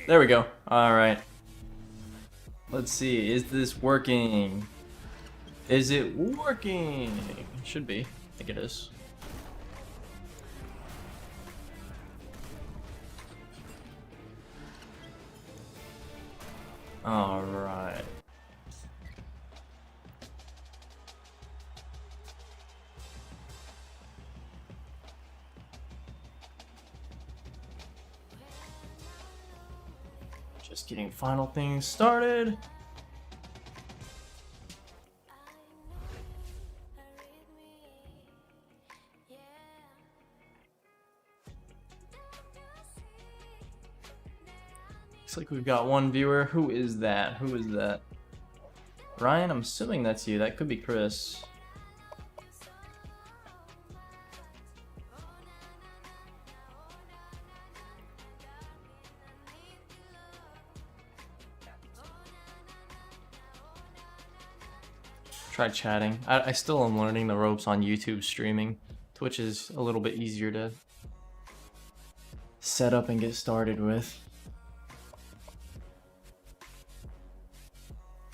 There we go. All right. Let's see. Is this working? Is it working? Should be. I think it is. All right. Just getting final things started. Looks like we've got one viewer. Who is that? Who is that? Ryan, I'm assuming that's you. That could be Chris. Try chatting. I still am learning the ropes on YouTube streaming. Twitch is a little bit easier to set up and get started with.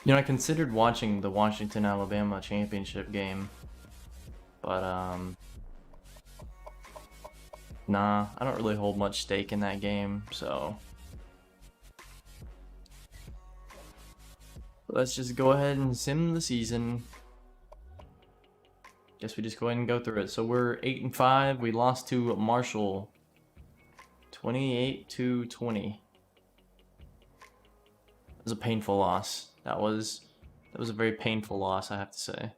You know, I considered watching the Washington-Alabama championship game, but nah, I don't really hold much stake in that game, so let's just go ahead and sim the season. Guess we just go ahead and go through it. So we're 8-5. We lost to Marshall, 28-20. It was a painful loss. That was a very painful loss, I have to say.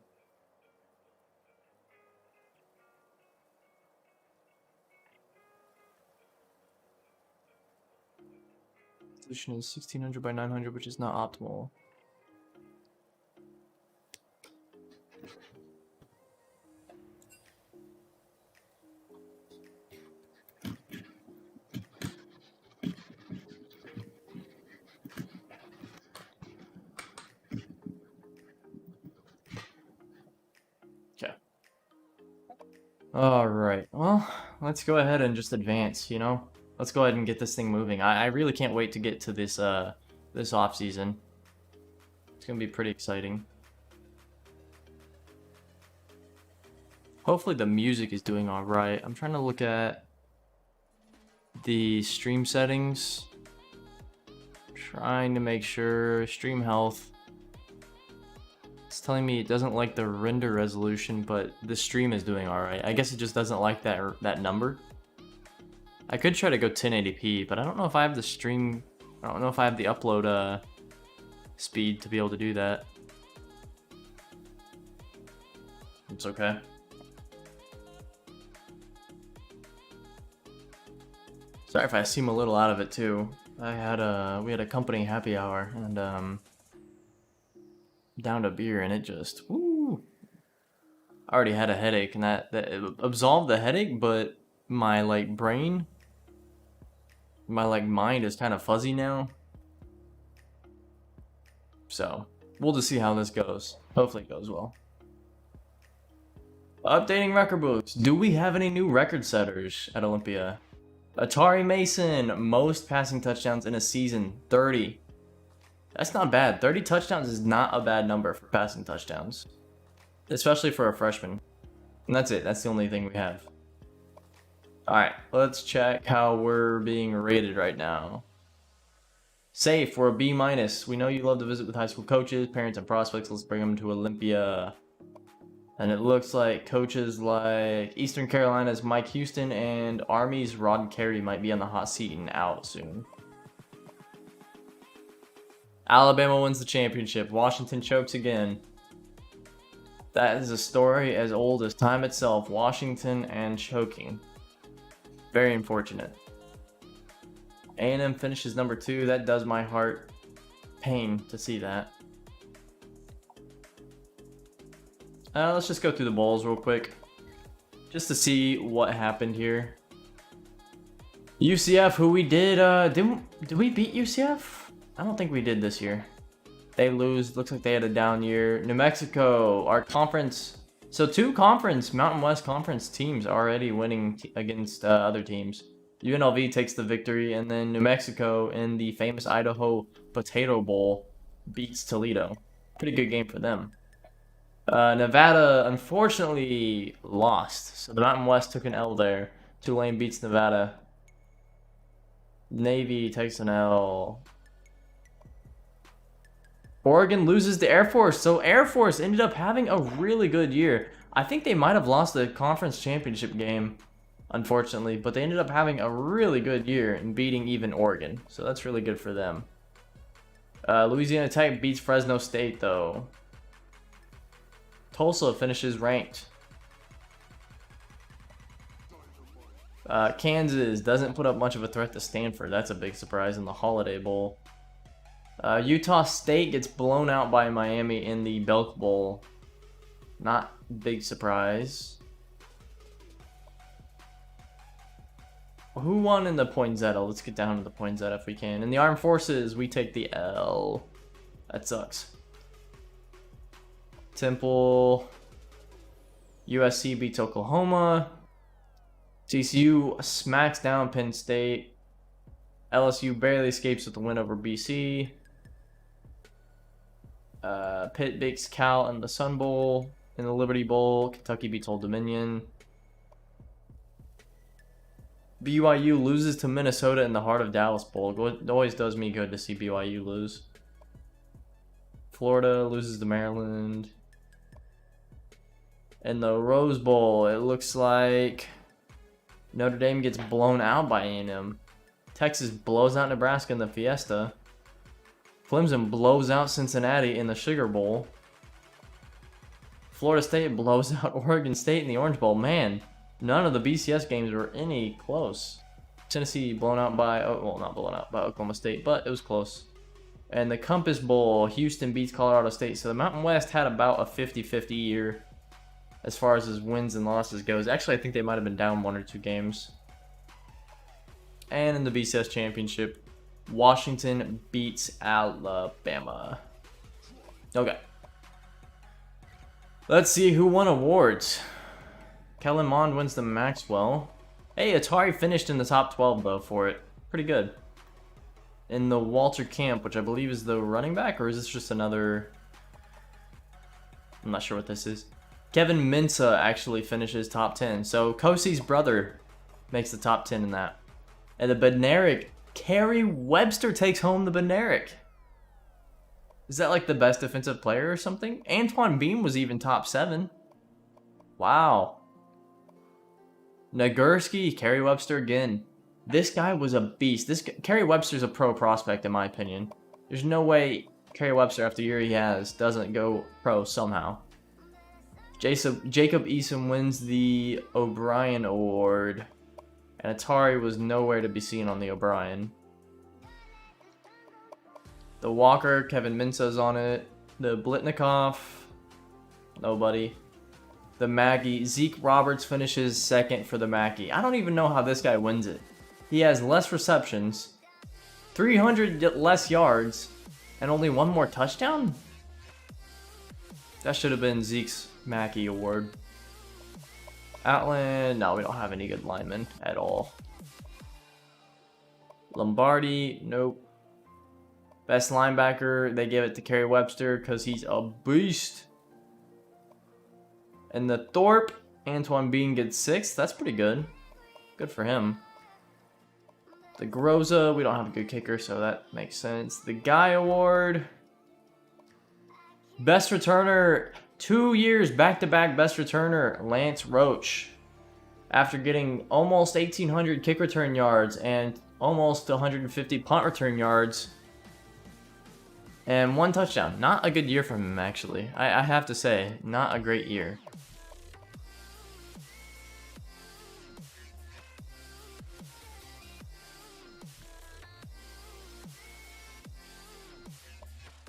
Position is 1600 by 900, which is not optimal. Alright, well, let's go ahead and just advance, you know? Let's go ahead and get this thing moving. I really can't wait to get to this this off season. It's gonna be pretty exciting. Hopefully the music is doing alright. I'm trying to look at the stream settings. Trying to make sure stream health. It's telling me it doesn't like the render resolution, but the stream is doing alright. I guess it just doesn't like that number. I could try to go 1080p, but I don't know if I have the stream... I don't know if I have the upload speed to be able to do that. It's okay. Sorry if I seem a little out of it too. We had a company happy hour and downed a beer and it just woo. I already had a headache and that it absolved the headache, but my like brain, my like mind is kind of fuzzy now. So we'll just see how this goes. Hopefully it goes well. Updating record books. Do we have any new record setters at Olympia? Atari Mason, most passing touchdowns in a season, 30. That's not bad. 30 touchdowns is not a bad number for passing touchdowns, especially for a freshman. And that's it. That's the only thing we have. All right, let's check how we're being rated right now. Safe, we're a B-. We know you love to visit with high school coaches, parents, and prospects. Let's bring them to Olympia. And it looks like coaches like Eastern Carolina's Mike Houston and Army's Rod Carey might be on the hot seat and out soon. Alabama wins the championship. Washington chokes again. That is a story as old as time itself. Washington and choking. Very unfortunate. A&M finishes number 2. That does my heart pain to see that. Let's just go through the bowls real quick, just to see what happened here. UCF, who we did we beat UCF? I don't think we did this year. They lose. Looks like they had a down year. New Mexico, our conference. So 2 Mountain West Conference teams already winning against other teams. UNLV takes the victory, and then New Mexico in the famous Idaho Potato Bowl beats Toledo. Pretty good game for them. Nevada unfortunately lost, so the Mountain West took an L there. Tulane beats Nevada. Navy takes an L. Oregon loses to Air Force, so Air Force ended up having a really good year. I think they might have lost the conference championship game, unfortunately, but they ended up having a really good year and beating even Oregon, so that's really good for them. Louisiana Tech beats Fresno State, though. Tulsa finishes ranked. Kansas doesn't put up much of a threat to Stanford. That's a big surprise in the Holiday Bowl. Utah State gets blown out by Miami in the Belk Bowl. Not big surprise. Who won in the Poinsettia? Let's get down to the Poinsettia if we can. In the Armed Forces, we take the L. That sucks. Temple. USC beats Oklahoma. TCU smacks down Penn State. LSU barely escapes with the win over BC. Pitt beats Cal in the Sun Bowl. In the Liberty Bowl, Kentucky beats Old Dominion. BYU loses to Minnesota in the Heart of Dallas Bowl. It always does me good to see BYU lose. Florida loses to Maryland. In the Rose Bowl, it looks like Notre Dame gets blown out by A&M. Texas blows out Nebraska in the Fiesta. Clemson blows out Cincinnati in the Sugar Bowl. Florida State blows out Oregon State in the Orange Bowl. Man, none of the BCS games were any close. Tennessee blown out by, well, not blown out by Oklahoma State, but it was close. And the Compass Bowl, Houston beats Colorado State. So the Mountain West had about a 50-50 year as far as his wins and losses goes. Actually, I think they might have been down 1 or 2 games. And in the BCS championship, Washington beats Alabama. Okay. Let's see who won awards. Kellen Mond wins the Maxwell. Hey, Atari finished in the top 12, though, for it. Pretty good. In the Walter Camp, which I believe is the running back, or is this just another... I'm not sure what this is. Kevin Mensah actually finishes top 10. So, Kosey's brother makes the top 10 in that. And the Bednarik, Kerry Webster takes home the Bednarik. Is that like the best defensive player or something? Antoine Beam was even top 7. Wow. Nagurski, Kerry Webster again. This guy was a beast. Kerry Webster's a pro prospect in my opinion. There's no way Kerry Webster, after the year he has, doesn't go pro somehow. Jacob Eason wins the O'Brien Award. And Atari was nowhere to be seen on the O'Brien. The Walker, Kevin Mensah's on it. The Blitnikoff, nobody. The Mackey, Zeke Roberts finishes second for the Mackey. I don't even know how this guy wins it. He has less receptions, 300 less yards, and only 1 more touchdown? That should have been Zeke's Mackey Award. Outland, no, we don't have any good linemen at all. Lombardi, nope. Best linebacker, they give it to Kerry Webster because he's a beast. And the Thorpe, Antoine Bean gets 6th. That's pretty good. Good for him. The Groza, we don't have a good kicker, so that makes sense. The Guy Award. Best returner, 2 years back-to-back best returner, Lance Roach. After getting almost 1,800 kick return yards and almost 150 punt return yards. And 1 touchdown. Not a good year from him, actually. I have to say, not a great year.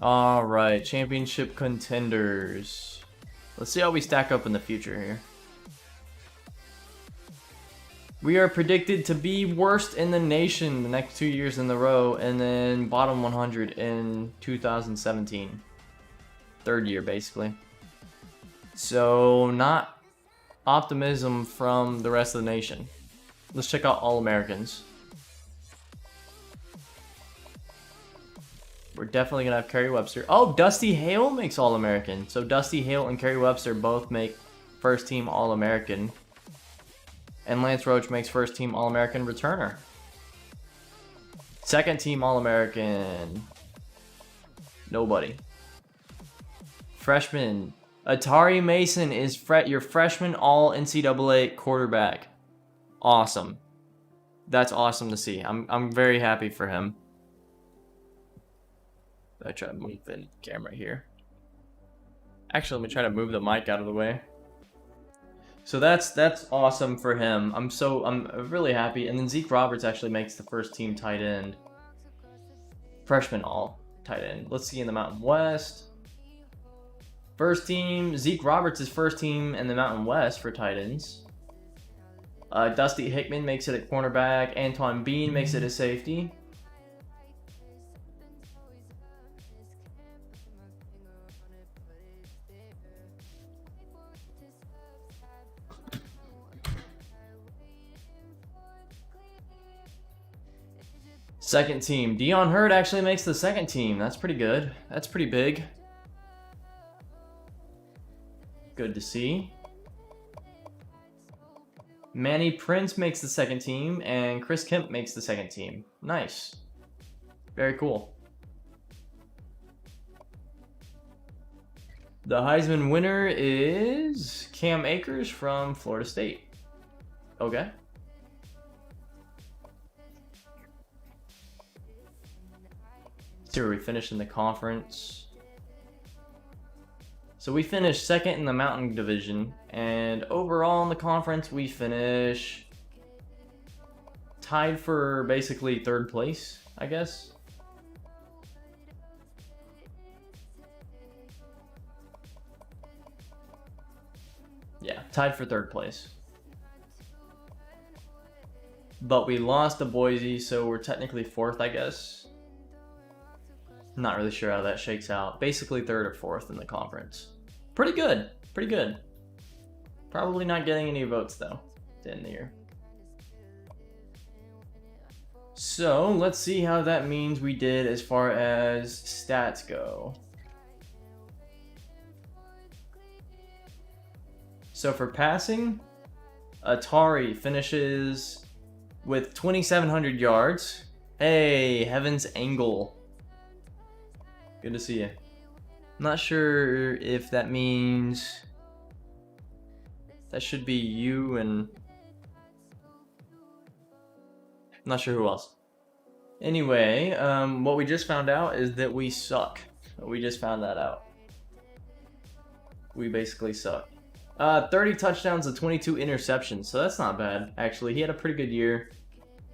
Alright, championship contenders. Let's see how we stack up in the future here. We are predicted to be worst in the nation the next 2 years in a row, and then bottom 100 in 2017. 3rd year, basically. So, not optimism from the rest of the nation. Let's check out All-Americans. We're definitely going to have Kerry Webster. Oh, Dusty Hale makes All-American. So Dusty Hale and Kerry Webster both make first team All-American. And Lance Roach makes first team All-American returner. Second team All-American. Nobody. Freshman. Atari Mason is your freshman all NCAA quarterback. Awesome. That's awesome to see. I'm very happy for him. I try to move the camera here. Actually, let me try to move the mic out of the way. So that's awesome for him. I'm really happy. And then Zeke Roberts actually makes the first team tight end. Freshman all tight end. Let's see in the Mountain West. First team, Zeke Roberts is first team in the Mountain West for tight ends. Dusty Hickman makes it at cornerback. Antoine Bean makes it a safety. Second team, Dion Hurd actually makes the second team. That's pretty good. That's pretty big. Good to see. Manny Prince makes the second team, and Chris Kemp makes the second team. Nice. Very cool. The Heisman winner is Cam Akers from Florida State. Okay. Let's see where we finished in the conference. So we finished second in the Mountain Division, and overall in the conference we finish tied for basically third place, I guess. Yeah, tied for third place. But we lost to Boise, so we're technically fourth, I guess. Not really sure how that shakes out. Basically third or fourth in the conference. Pretty good. Pretty good. Probably not getting any votes, though, at the end of the year. So, let's see how that means we did as far as stats go. So for passing, Atari finishes with 2,700 yards. Hey, Heavens Angle. Good to see you. Not sure if that means that should be you and not sure who else. Anyway, what we just found out is that we suck. We just found that out. We basically suck. 30 touchdowns and 22 interceptions, so that's not bad, actually. He had a pretty good year.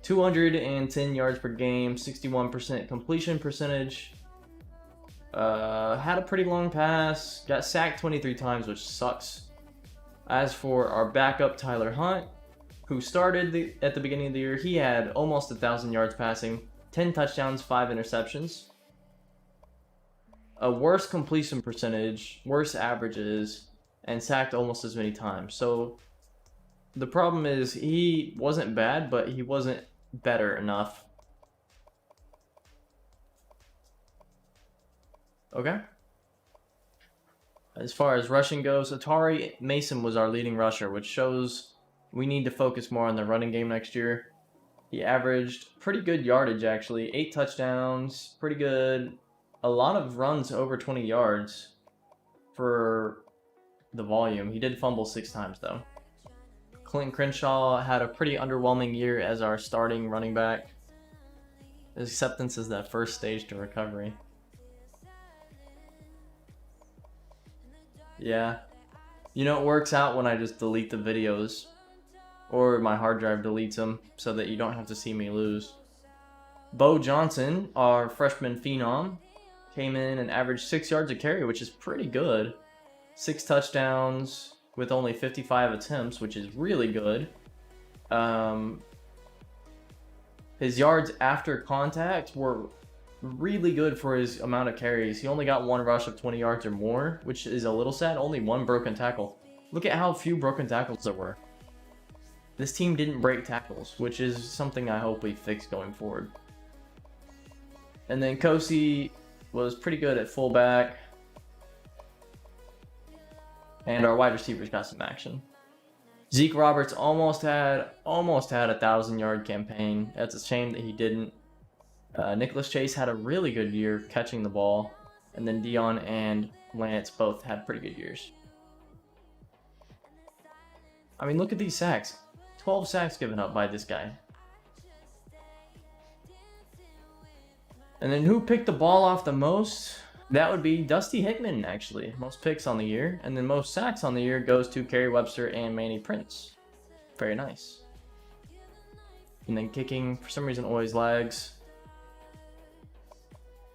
210 yards per game, 61% completion percentage. Had a pretty long pass, got sacked 23 times, which sucks. As for our backup, Tyler Hunt, who started at the beginning of the year, he had almost 1,000 yards passing, 10 touchdowns, 5 interceptions. A worse completion percentage, worse averages, and sacked almost as many times. So the problem is he wasn't bad, but he wasn't better enough. Okay. As far as rushing goes, Atari Mason was our leading rusher, which shows we need to focus more on the running game next year. He averaged pretty good yardage, actually. 8 touchdowns, pretty good. A lot of runs over 20 yards for the volume. He did fumble 6 times, though. Clinton Crenshaw had a pretty underwhelming year as our starting running back. His acceptance is that first stage to recovery. Yeah. You know, it works out when I just delete the videos. Or my hard drive deletes them so that you don't have to see me lose. Bo Johnson, our freshman phenom, came in and averaged 6 yards a carry, which is pretty good. 6 touchdowns with only 55 attempts, which is really good. His yards after contact were really good for his amount of carries. He only got 1 rush of 20 yards or more, which is a little sad. Only 1 broken tackle. Look at how few broken tackles there were. This team didn't break tackles, which is something I hope we fix going forward. And then Kosi was pretty good at fullback. And our wide receivers got some action. Zeke Roberts almost had a 1,000-yard campaign. That's a shame that he didn't. Nicholas Chase had a really good year catching the ball. And then Dion and Lance both had pretty good years. I mean, look at these sacks. 12 sacks given up by this guy. And then who picked the ball off the most? That would be Dusty Hickman, actually. Most picks on the year. And then most sacks on the year goes to Kerry Webster and Manny Prince. Very nice. And then kicking, for some reason, always lags.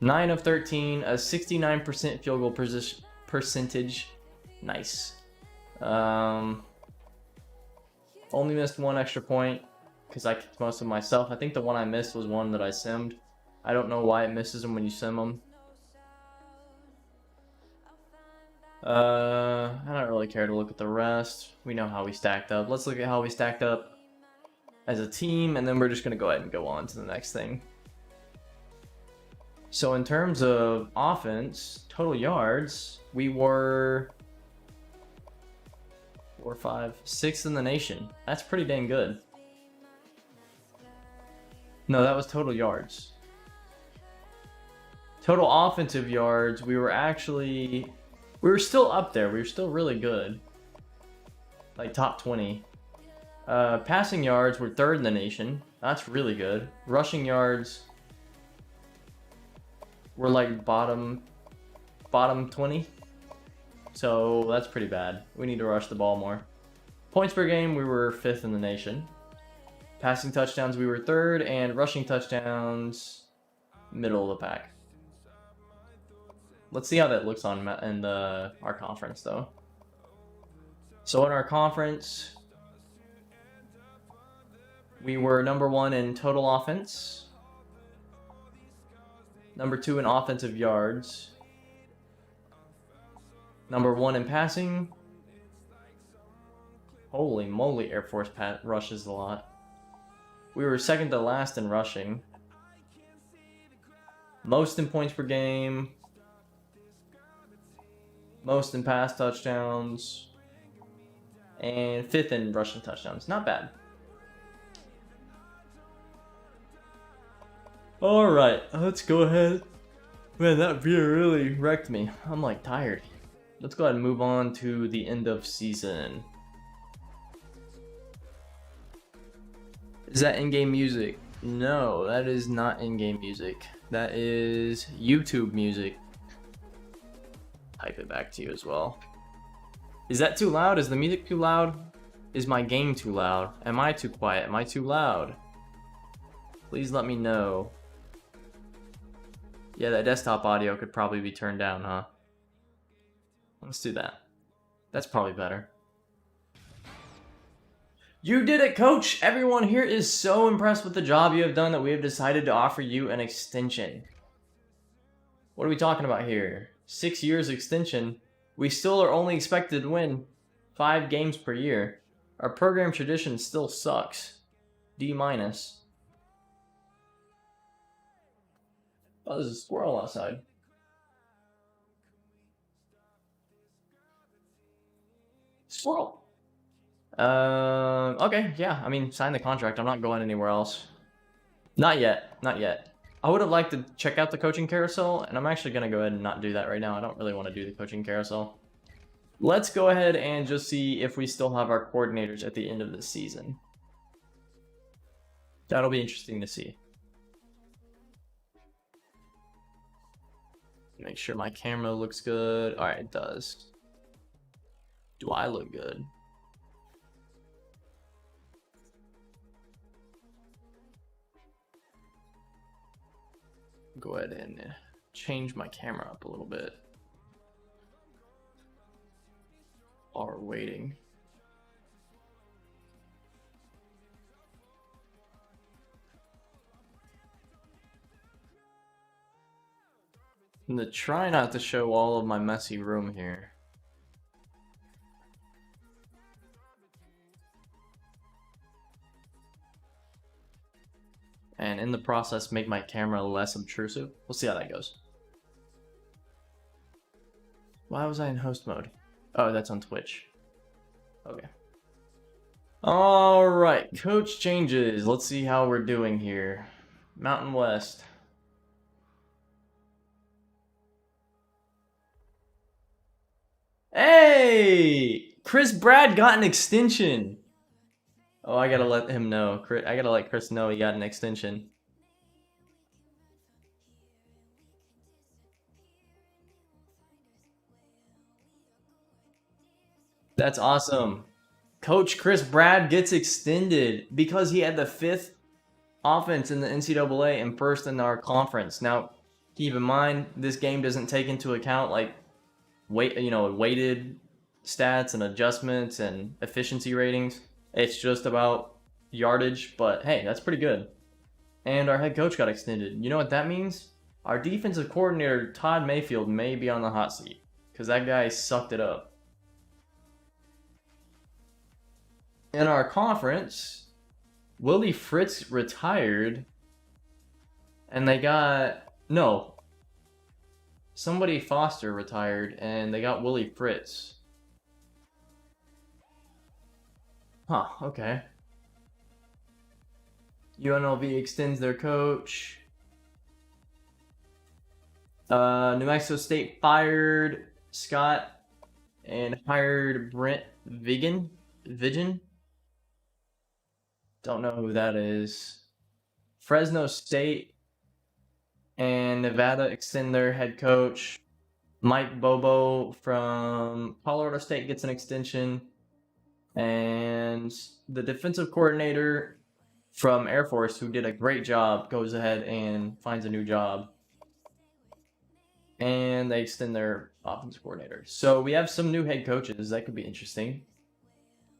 9 of 13, a 69% field goal percentage. Nice. Only missed one extra point because I kicked most of myself. I think the one I missed was one that I simmed. I don't know why it misses them when you sim them. I don't really care to look at the rest. We know how we stacked up. Let's look at how we stacked up as a team, and then we're just going to go ahead and go on to the next thing. So in terms of offense, total yards, we were 4, 5, 6th in the nation. That's pretty dang good. No, that was total yards. Total offensive yards, we were still up there. We were still really good. Like top 20. Passing yards, we're 3rd in the nation. That's really good. Rushing yards, we're like bottom 20. So that's pretty bad. We need to rush the ball more. Points per game, we were 5th in the nation. Passing touchdowns, we were 3rd, and rushing touchdowns, middle of the pack. Let's see how that looks in our conference, though. So in our conference, we were number 1 in total offense, number 2 in offensive yards, number 1 in passing. Holy moly, Air Force rushes a lot. We were 2nd to last in rushing. Most in points per game. Most in pass touchdowns. And 5th in rushing touchdowns. Not bad. Alright, let's go ahead. Man, that beer really wrecked me. I'm like tired. Let's go ahead and move on to the end of season. Is that in-game music? No, that is not in-game music. That is YouTube music. Type it back to you as well. Is that too loud? Is the music too loud? Is my game too loud? Am I too quiet? Am I too loud? Please let me know. Yeah, that desktop audio could probably be turned down, huh? Let's do that. That's probably better. You did it, coach! Everyone here is so impressed with the job you have done that we have decided to offer you an extension. What are we talking about here? 6 years extension. We still are only expected to win 5 games per year. Our program tradition still sucks. D-. Oh, there's a squirrel outside. Squirrel! Okay, yeah, I mean, sign the contract. I'm not going anywhere else. Not yet, not yet. I would have liked to check out the coaching carousel, and I'm actually going to go ahead and not do that right now. I don't really want to do the coaching carousel. Let's go ahead and just see if we still have our coordinators at the end of the season. That'll be interesting to see. Make sure my camera looks good. Alright, it does. Do I look good? Go ahead and change my camera up a little bit while we're waiting. I'm gonna try not to show all of my messy room here. and in the process make my camera less obtrusive. We'll see how that goes. Why was I in host mode? Oh, that's on Twitch. Okay. All right, coach changes. Let's see how we're doing here. Mountain West. Hey! Chris Brad got an extension. Oh, I gotta let him know. I gotta let Chris know he got an extension. That's awesome. Coach Chris Brad gets extended because he had the 5th offense in the NCAA and first in our conference. Now, keep in mind, this game doesn't take into account like weighted stats and adjustments and efficiency ratings. It's just about yardage, but hey, that's pretty good. And our head coach got extended. You know what that means? Our defensive coordinator, Todd Mayfield, may be on the hot seat because that guy sucked it up. In our conference, Willie Fritz retired, and they got somebody Foster retired, and they got Willie Fritz. Huh, okay. UNLV extends their coach. New Mexico State fired Scott and hired Brent Vigen. Don't know who that is. Fresno State and Nevada extend their head coach. Mike Bobo from Colorado State gets an extension. And the defensive coordinator from Air Force, who did a great job, goes ahead and finds a new job. And they extend their offensive coordinator. So we have some new head coaches. That could be interesting.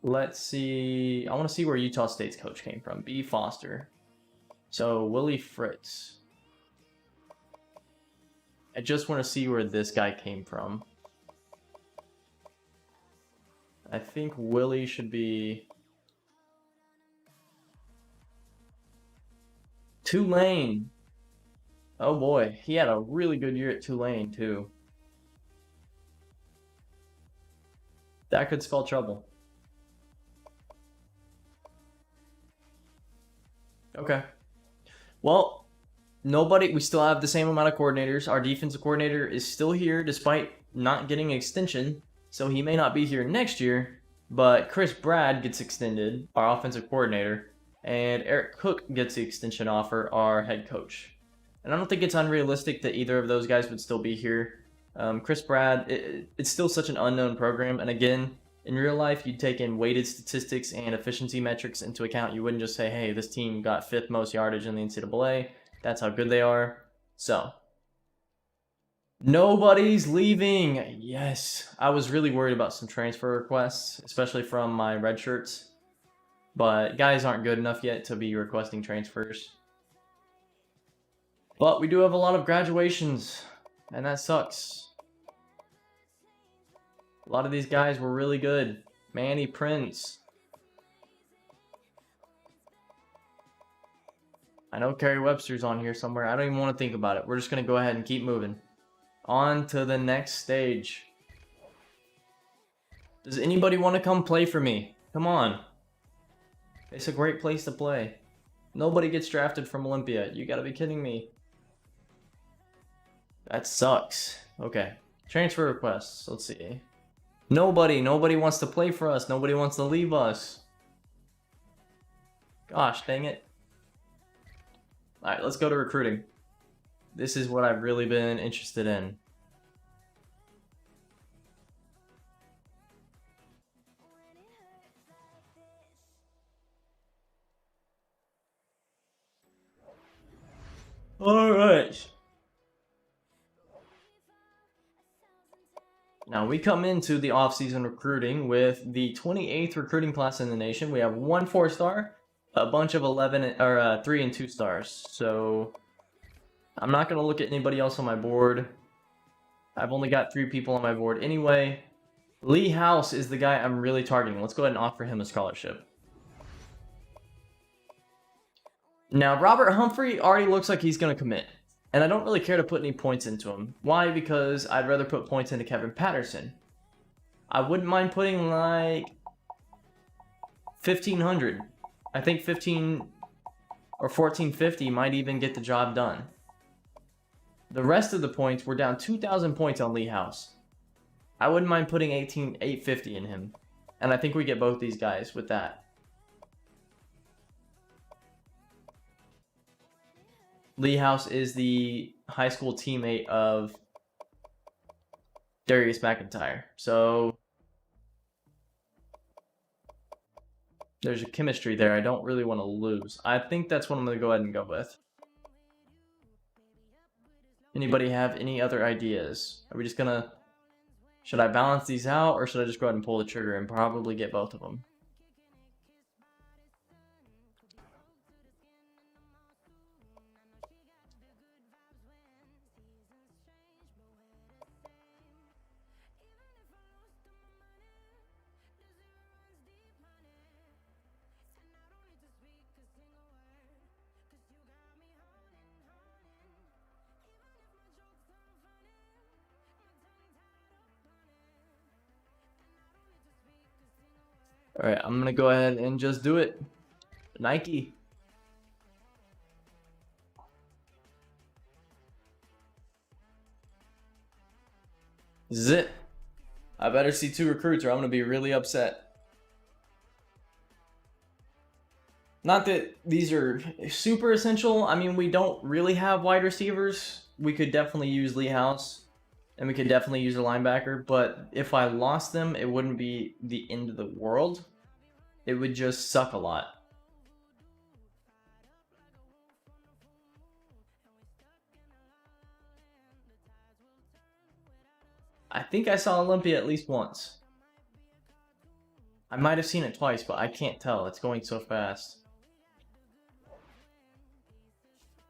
Let's see. I want to see where Utah State's coach came from. B. Foster. So Willie Fritz. I just want to see where this guy came from. I think Willie should be Tulane. Oh boy, he had a really good year at Tulane too. That could spell trouble. Okay. Well, we still have the same amount of coordinators. Our defensive coordinator is still here despite not getting an extension. So he may not be here next year, but Chris Brad gets extended, our offensive coordinator, and Eric Cook gets the extension offer, our head coach. And I don't think it's unrealistic that either of those guys would still be here. Chris Brad, it's still such an unknown program, and again, in real life, you'd take in weighted statistics and efficiency metrics into account. You wouldn't just say, hey, this team got 5th most yardage in the NCAA. That's how good they are. So, nobody's leaving. Yes. I was really worried about some transfer requests, especially from my red shirts. But guys aren't good enough yet to be requesting transfers. But we do have a lot of graduations, and that sucks. A lot of these guys were really good. Manny Prince. I know Kerry Webster's on here somewhere. I don't even want to think about it. We're just going to go ahead and keep moving. On to the next stage. Does anybody want to come play for me? Come on. It's a great place to play. Nobody gets drafted from Olympia. You gotta be kidding me. That sucks. Okay. Transfer requests. Let's see. Nobody wants to play for us. Nobody wants to leave us. Gosh, dang it. Alright, let's go to recruiting. This is what I've really been interested in. Alright. Now we come into the offseason recruiting with the 28th recruiting class in the nation. We have 1 4-star, a bunch of 3 and 2 stars. So I'm not going to look at anybody else on my board. I've only got 3 people on my board anyway. Lee House is the guy I'm really targeting. Let's go ahead and offer him a scholarship. Now, Robert Humphrey already looks like he's going to commit. And I don't really care to put any points into him. Why? Because I'd rather put points into Kevin Patterson. I wouldn't mind putting like 1,500. I think 15 or 1,450 might even get the job done. The rest of the points, we're down 2,000 points on Lee House. I wouldn't mind putting 850 in him. And I think we get both these guys with that. Lee House is the high school teammate of Darius McIntyre. So there's a chemistry there I don't really want to lose. I think that's what I'm going to go ahead and go with. Anybody have any other ideas? Are we just going to... Should I balance these out, or should I just go ahead and pull the trigger and probably get both of them? Alright, I'm going to go ahead and just do it. Nike. This is it. I better see 2 recruits or I'm going to be really upset. Not that these are super essential. I mean, we don't really have wide receivers. We could definitely use Lee House. And we could definitely use a linebacker. But if I lost them, it wouldn't be the end of the world. It would just suck a lot. I think I saw Olympia at least once. I might have seen it twice, but I can't tell. It's going so fast.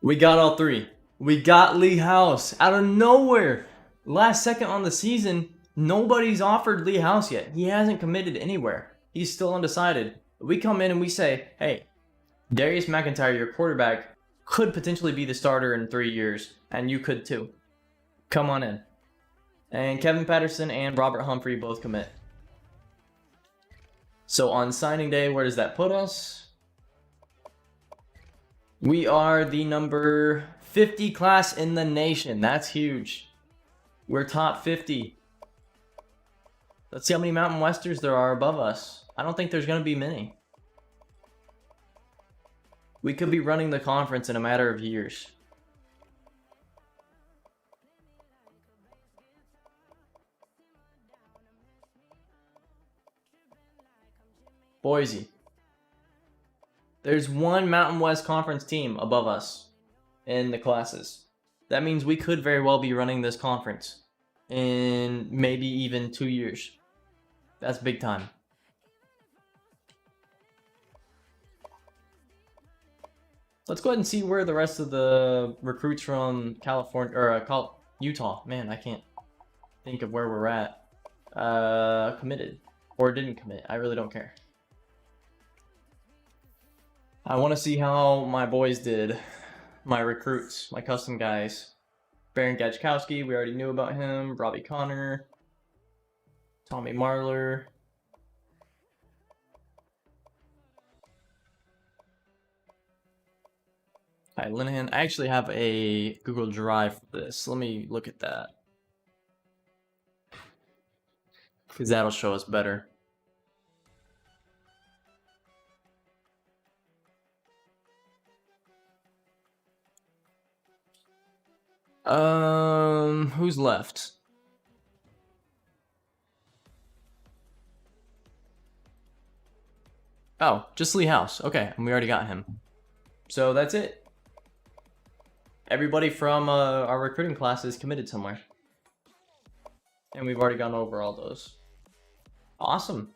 We got all 3. We got Lee House out of nowhere. Last second on the season, nobody's offered Lee House yet. He hasn't committed anywhere. He's still undecided. We come in and we say, hey, Darius McIntyre, your quarterback, could potentially be the starter in 3 years, and you could too. Come on in. And Kevin Patterson and Robert Humphrey both commit. So on signing day, where does that put us? We are the number 50 class in the nation. That's huge. We're top 50. Let's see how many Mountain Westers there are above us. I don't think there's going to be many. We could be running the conference in a matter of years. Boise. There's one Mountain West Conference team above us in the classes. That means we could very well be running this conference in maybe even 2 years. That's big time. Let's go ahead and see where the rest of the recruits from California or Utah. Man, I can't think of where we're at. Committed or didn't commit. I really don't care. I want to see how my boys did. My recruits, my custom guys. Baron Gajkowski, we already knew about him. Robbie Connor. Tommy Marler. Hi, Linehan. I actually have a Google Drive for this. Let me look at that. Because that'll show us better. Who's left? Oh, just Lee House. Okay, and we already got him. So that's it. Everybody from our recruiting class is committed somewhere. And we've already gone over all those. Awesome.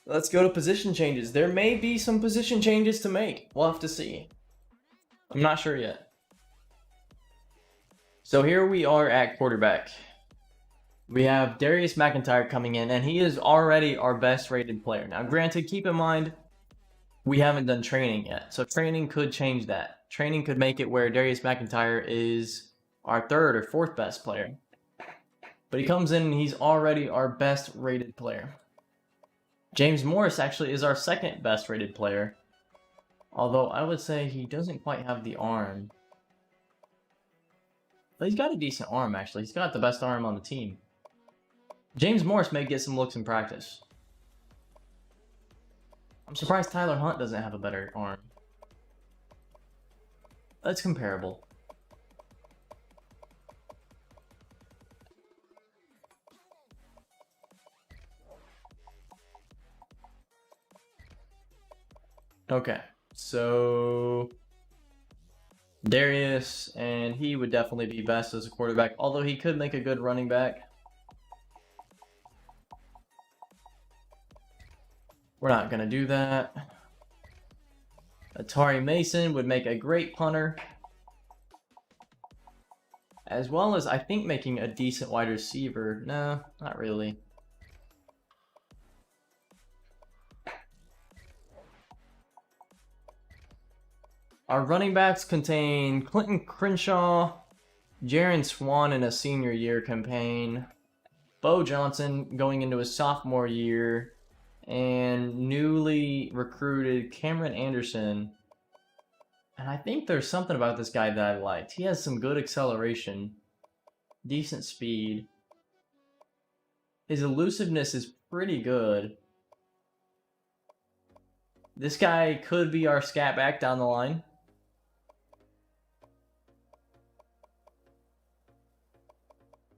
Let's go to position changes. There may be some position changes to make. We'll have to see. I'm not sure yet. So here we are at quarterback. We have Darius McIntyre coming in, and he is already our best rated player. Now, granted, keep in mind, We haven't done training yet, so training could change that. Training could make it where Darius McIntyre is our third or fourth best player. But he comes in and he's already our best rated player. James Morris actually is our second best rated player. Although I would say he doesn't quite have the arm. But he's got a decent arm, actually. He's got the best arm on the team. James Morris may get some looks in practice. I'm surprised Tyler Hunt doesn't have a better arm. That's comparable. Okay, so Darius, and he would definitely be best as a quarterback, although he could make a good running back. We're not going to do that. Atari Mason would make a great punter, as well as, I think, making a decent wide receiver. No, not really. Our running backs contain Clinton Crenshaw, Jaron Swan in a senior year campaign, Bo Johnson going into his sophomore year, and newly recruited Cameron Anderson. And I think there's something about this guy that I liked. He has some good acceleration, decent speed. His elusiveness is pretty good. This guy could be our scat back down the line.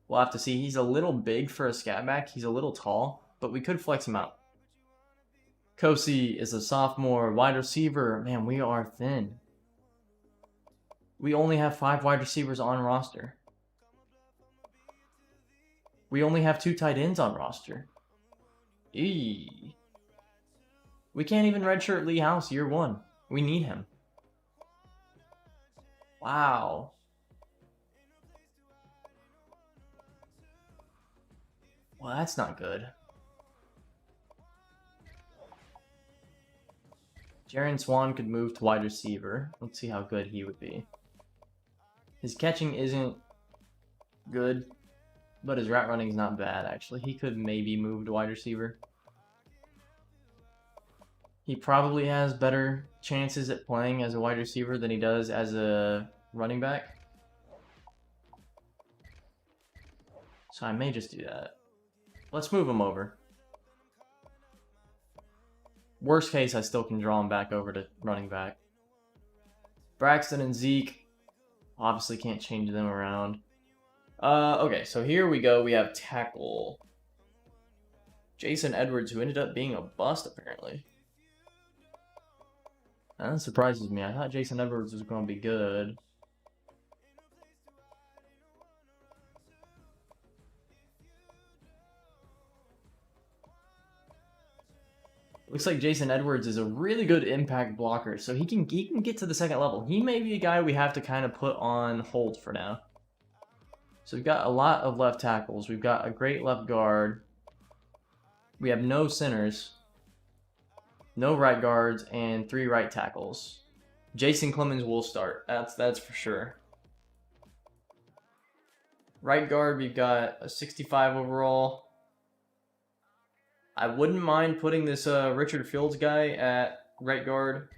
We'll have to see. He's a little big for a scat back. He's a little tall, but we could flex him out. Kosi is a sophomore wide receiver. Man, we are thin. We only have 5 wide receivers on roster. We only have 2 tight ends on roster. Eee. We can't even redshirt Lee House year 1. We need him. Wow. Well, that's not good. Jaron Swan could move to wide receiver. Let's see how good he would be. His catching isn't good, but his route running is not bad, actually. He could maybe move to wide receiver. He probably has better chances at playing as a wide receiver than he does as a running back. So I may just do that. Let's move him over. Worst case, I still can draw him back over to running back. Braxton and Zeke, obviously can't change them around. Okay, so here we go. We have tackle. Jason Edwards, who ended up being a bust, apparently. That surprises me. I thought Jason Edwards was going to be good. Looks like Jason Edwards is a really good impact blocker, so he can get to the second level. He may be a guy we have to kind of put on hold for now. So we've got a lot of left tackles. We've got a great left guard. We have no centers, no right guards, and 3 right tackles. Jason Clemens will start. That's for sure. Right guard, we've got a 65 overall. I wouldn't mind putting this Richard Fields guy at right guard.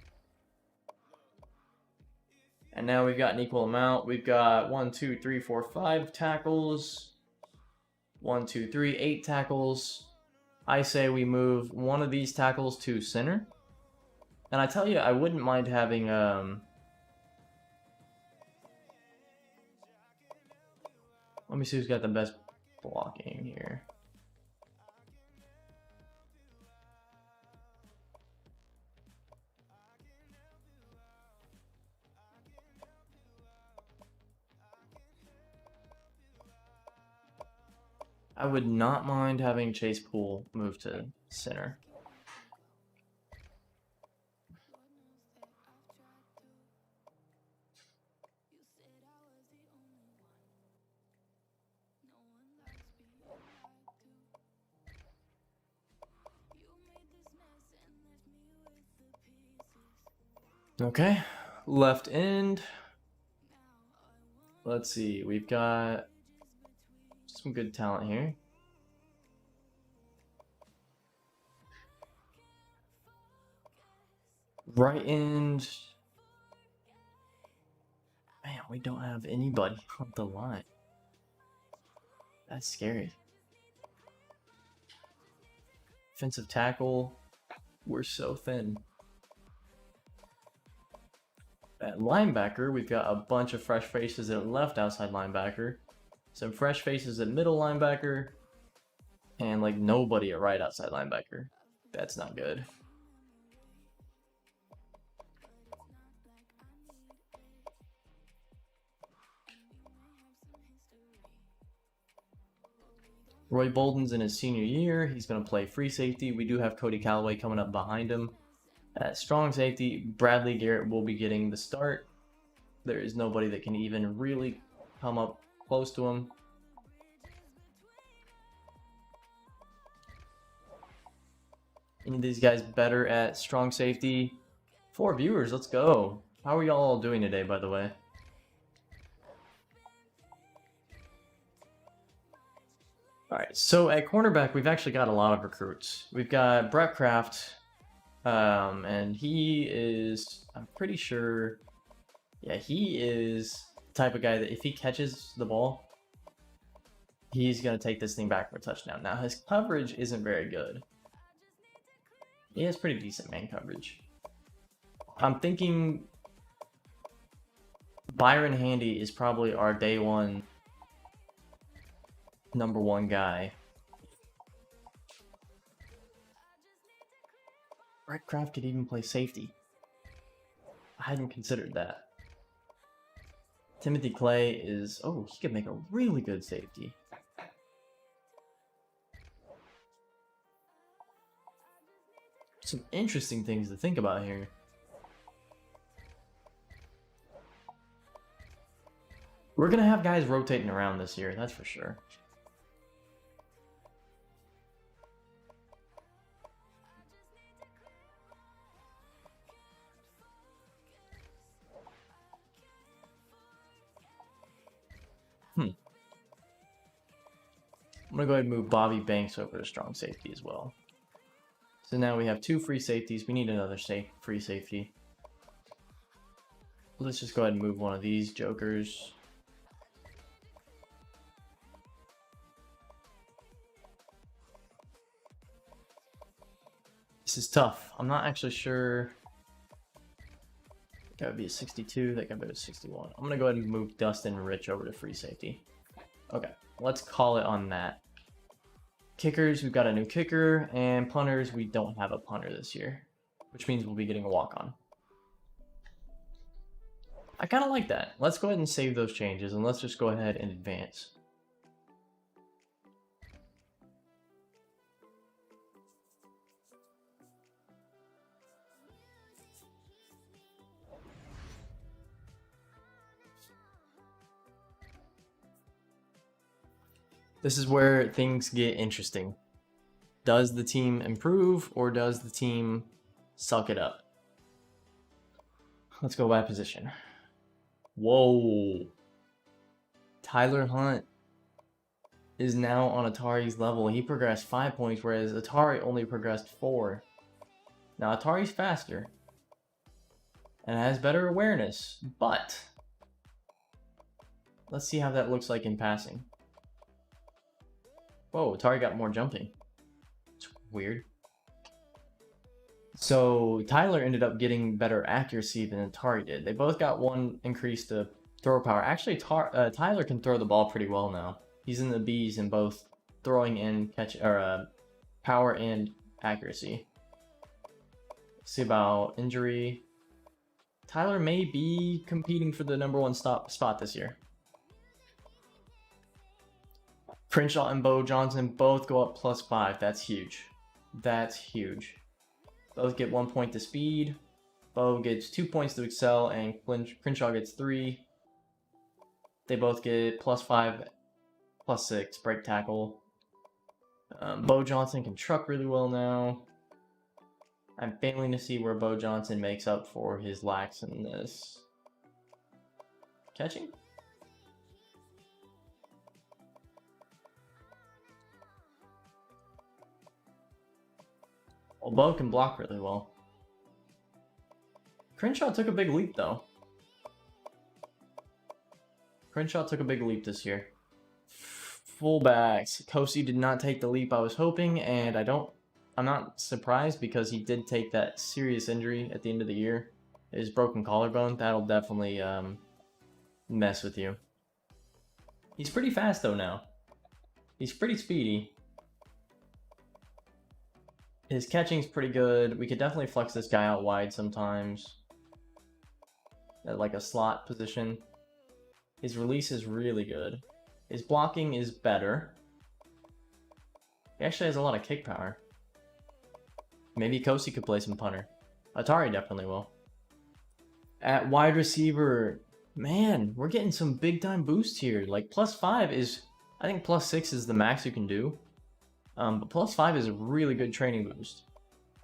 And now we've got an equal amount. We've got 1, 2, 3, 4, 5 tackles. 1, 2, 3, 8 tackles. I say we move one of these tackles to center. And I tell you, I wouldn't mind having... Let me see who's got the best blocking here. I would not mind having Chase Poole move to center. Okay, left end. Let's see, we've got some good talent here. Right end. Man, we don't have anybody on the line. That's scary. Defensive tackle. We're so thin. At linebacker, we've got a bunch of fresh faces at left outside linebacker. Some fresh faces at middle linebacker. And like nobody at right outside linebacker. That's not good. Roy Bolden's in his senior year. He's going to play free safety. We do have Cody Callaway coming up behind him. At strong safety, Bradley Garrett will be getting the start. There is nobody that can even really come up close to him. Any of these guys better at strong safety? 4 viewers, let's go. How are y'all all doing today, by the way? Alright, so at cornerback, we've actually got a lot of recruits. We've got Brett Kraft, and he is, I'm pretty sure, yeah, he is the type of guy that if he catches the ball, he's going to take this thing back for a touchdown. Now, his coverage isn't very good. He has pretty decent man coverage. I'm thinking Byron Handy is probably our day one #1 guy. Brett Kraft could even play safety. I hadn't considered that. Timothy Clay is... oh, he could make a really good safety. Some interesting things to think about here. We're going to have guys rotating around this year, that's for sure. I'm going to go ahead and move Bobby Banks over to strong safety as well. So now we have 2 free safeties. We need another free safety. Let's just go ahead and move one of these jokers. This is tough. I'm not actually sure. That would be a 62. That could be a 61. I'm going to go ahead and move Dustin Rich over to free safety. Okay, let's call it on that. Kickers, we've got a new kicker. And punters, we don't have a punter this year, which means we'll be getting a walk-on. I kind of like that. Let's go ahead and save those changes, and let's just go ahead and advance. This is where things get interesting. Does the team improve, or does the team suck it up? Let's go by position. Whoa. Tyler Hunt is now on Atari's level. He progressed 5 points, whereas Atari only progressed 4. Now, Atari's faster and has better awareness, but let's see how that looks like in passing. Whoa, Atari got more jumping. It's weird. So Tyler ended up getting better accuracy than Atari did. They both got 1 increase to throw power. Actually, Tyler can throw the ball pretty well now. He's in the B's in both throwing and catch, or power and accuracy. Let's see about injury. Tyler may be competing for the #1 spot this year. Crenshaw and Bo Johnson both go up +5. That's huge. That's huge. Both get 1 point to speed. Bo gets 2 points to excel, and Crenshaw gets 3. They both get +5, +6 break tackle. Bo Johnson can truck really well now. I'm failing to see where Bo Johnson makes up for his lacks in this. Catching? Well, Bo can block really well. Crenshaw took a big leap, though. Crenshaw took a big leap this year. Fullbacks. Kosi did not take the leap I was hoping, and I'm not surprised because he did take that serious injury at the end of the year. His broken collarbone. That'll definitely mess with you. He's pretty fast, though, now. He's pretty speedy. His catching's pretty good. We could definitely flex this guy out wide sometimes. At like a slot position. His release is really good. His blocking is better. He actually has a lot of kick power. Maybe Kosi could play some punter. Atari definitely will. At wide receiver, man, we're getting some big time boosts here. Like +5 is, I think +6 is the max you can do. But +5 is a really good training boost.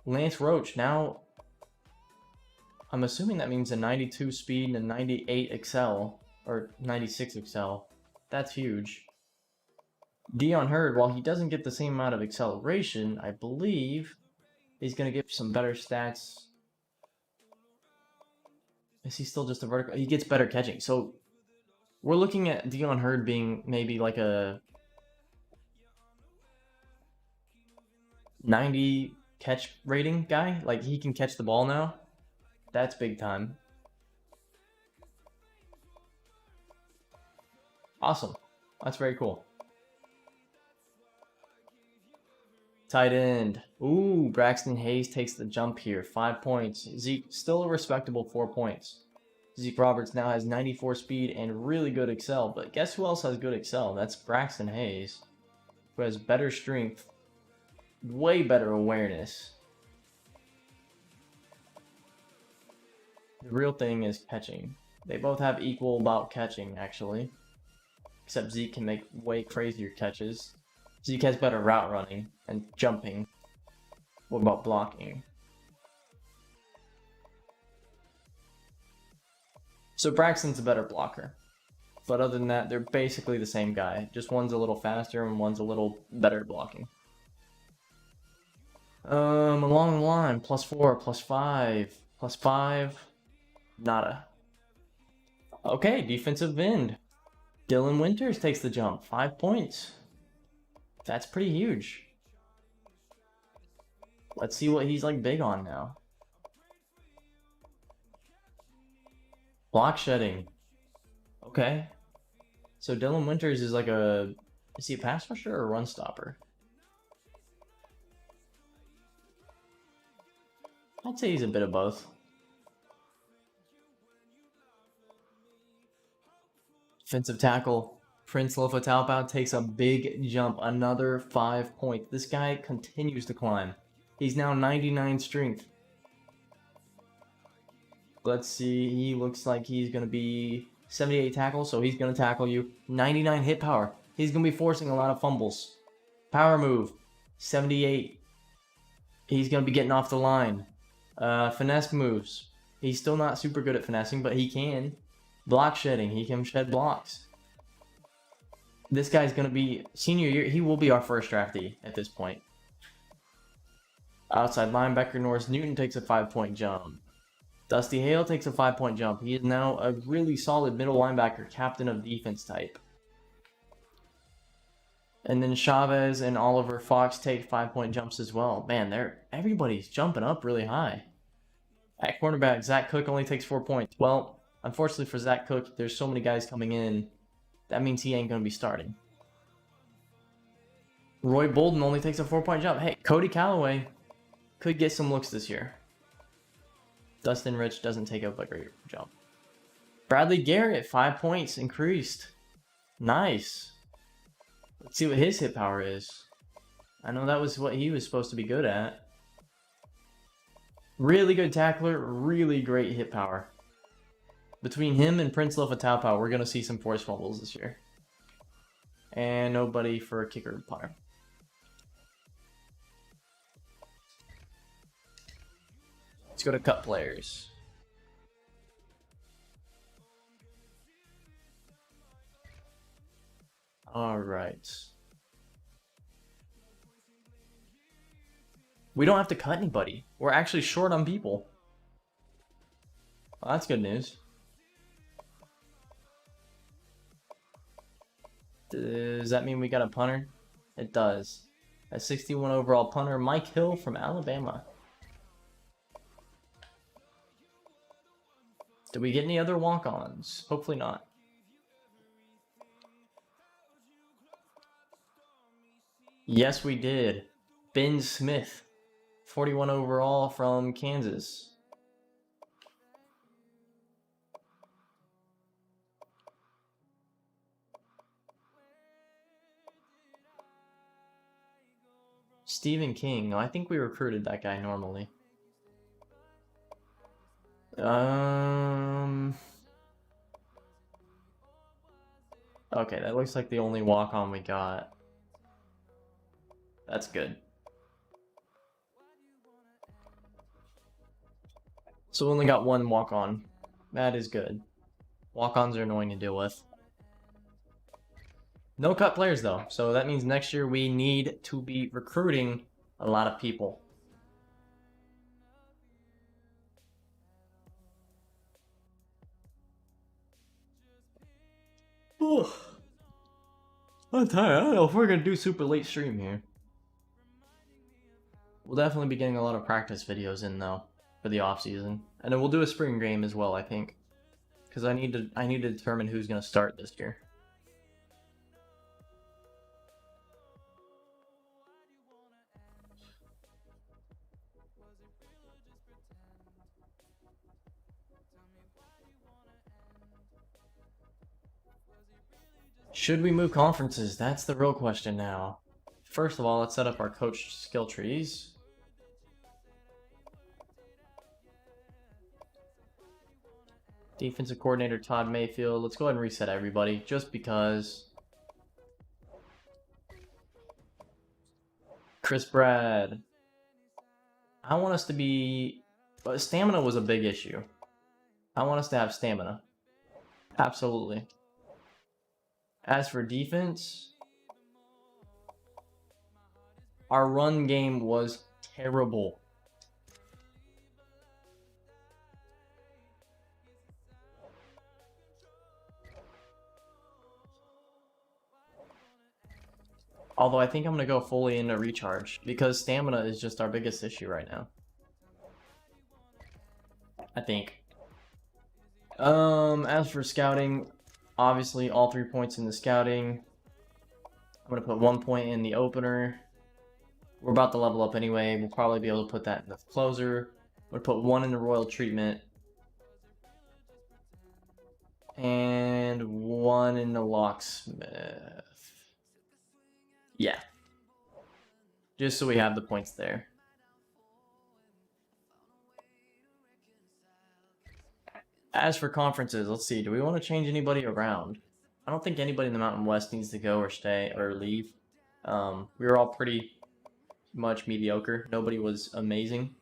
Lance Roach, now I'm assuming that means a 92 speed and a 98 excel, or 96 excel. That's huge. Dion Hurd, while he doesn't get the same amount of acceleration, I believe he's going to get some better stats. Is he still just a vertical? He gets better catching. So we're looking at Dion Hurd being maybe like a 90 catch rating guy. Like he can catch the ball now. That's big time. Awesome. That's very cool. Tight end. Ooh, Braxton Hayes takes the jump here. 5 points. Zeke, still a respectable 4 points. Zeke Roberts now has 94 speed and really good excel. But guess who else has good excel? That's Braxton Hayes, who has better strength, way better awareness. The real thing is catching. They both have equal about catching, actually. Except Zeke can make way crazier catches. Zeke has better route running and jumping. What about blocking? So Braxton's a better blocker. But other than that, they're basically the same guy. Just one's a little faster and one's a little better blocking. Along the line, +4, +5, +5. Nada. Okay, defensive end. Dylan Winters takes the jump. 5 points. That's pretty huge. Let's see what he's like big on now. Block shedding. Okay. So Dylan Winters is like is he a pass rusher or a run stopper? I'd say he's a bit of both. Defensive tackle. Prince Lofa takes a big jump. Another 5 points. This guy continues to climb. He's now 99 strength. Let's see. He looks like he's going to be 78 tackle, so he's going to tackle you. 99 hit power. He's going to be forcing a lot of fumbles. Power move. 78. He's going to be getting off the line. Finesse moves. He's still not super good at finessing, but he can. Block shedding. He can shed blocks. This guy's going to be senior year. He will be our first draftee at this point. Outside linebacker Norris Newton takes a 5-point jump. Dusty Hale takes a 5-point jump. He is now a really solid middle linebacker, captain of defense type. And then Chavez and Oliver Fox take 5-point jumps as well. Man, everybody's jumping up really high. At cornerback, Zach Cook only takes 4 points. Well, unfortunately for Zach Cook, there's so many guys coming in. That means he ain't going to be starting. Roy Bolden only takes a 4-point jump. Hey, Cody Callaway could get some looks this year. Dustin Rich doesn't take a great jump. Bradley Garrett, 5 points increased. Nice. Let's see what his hit power is. I know that was what he was supposed to be good at. Really good tackler, really great hit power. Between him and Prince Lofa, we're going to see some forced fumbles this year. And nobody for a kicker punter. Let's go to cut players. All right. We don't have to cut anybody. We're actually short on people. Well, that's good news. Does that mean we got a punter? It does. A 61 overall punter, Mike Hill from Alabama. Did we get any other walk-ons? Hopefully not. Yes, we did. Ben Smith, 41 overall from Kansas. Stephen King. No, I think we recruited that guy normally. Okay, that looks like the only walk-on we got. That's good. So we only got one walk-on. That is good. Walk-ons are annoying to deal with. No cut players though, so that means next year we need to be recruiting a lot of people. Ooh. I'm tired. I don't know if we're gonna do super late stream here. We'll definitely be getting a lot of practice videos in though for the off season, and then we'll do a spring game as well. I think, because I need to determine who's gonna start this year. Should we move conferences? That's the real question now. First of all, let's set up our coach skill trees. Defensive coordinator Todd Mayfield. Let's go ahead and reset everybody, just because. Chris Brad. I want us to be... Stamina was a big issue. I want us to have stamina. Absolutely. As for defense, our run game was terrible. Although I think I'm going to go fully into recharge, because stamina is just our biggest issue right now. I think. As for scouting, obviously all 3 points in the scouting. I'm going to put 1 point in the opener. We're about to level up anyway. We'll probably be able to put that in the closer. I'm going to put 1 in the royal treatment. And 1 in the locksmith. Yeah. Just so we have the points there. As for conferences, let's see. Do we want to change anybody around? I don't think anybody in the Mountain West needs to go or stay or leave. We were all pretty much mediocre. Nobody was amazing.